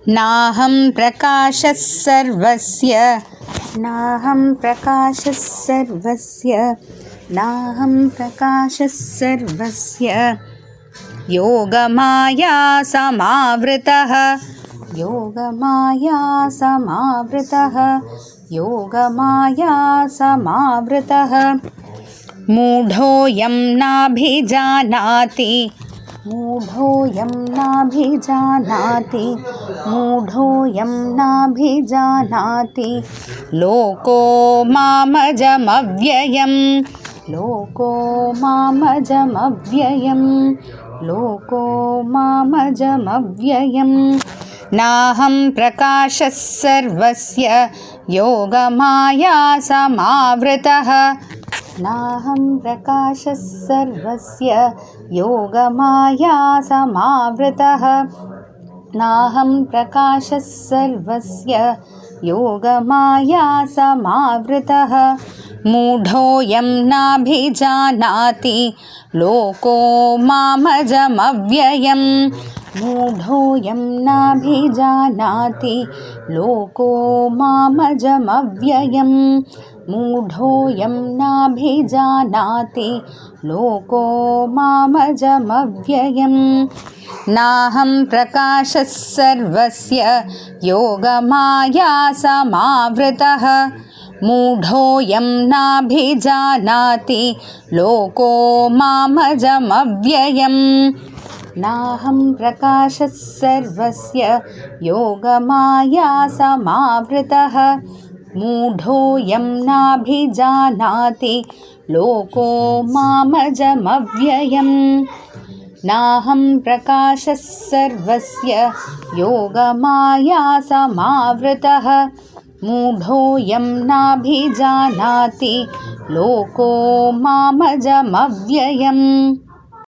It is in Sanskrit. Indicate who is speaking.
Speaker 1: नाहं प्रकाशः सर्वस्य नाहं प्रकाशः सर्वस्य नाहं प्रकाशः सर्वस्य योगमाया समावृतः योगमाया समावृतः योगमाया समावृतः मूढोऽयं नाभिजानाति मूढोऽयं नाभिजानाति मूढोऽयं नाभिजानाति लोको मामजमव्ययं लोको मामजमव्ययं लोको मामजमव्ययं नाहं प्रकाशः सर्वस्य योगमाया समावृतः नाहं प्रकाशः सर्वस्य योगमाया समावृतः नाहं प्रकाशः सर्वस्य योगमाया समावृतः मूढोऽयं नाभिजानाति लोको मामजमव्ययं मूढोऽयं नाभिजानाति लोको मामजमव्ययं मूढोऽयं नाभिजानाति लोको मामजमव्ययं नाहं प्रकाशः सर्वस्य योगमाया समावृतः मूढोऽयं नाभिजानाति लोको मामजमव्ययं नाहं प्रकाशः सर्वस्य योगमाया समावृतः मूढोऽयं नाभिजानाति लोको मामजमव्ययं नाहं प्रकाशः सर्वस्य योगमाया समावृतः मूढोऽयं नाभिजानाति लोको मामजमव्ययम्।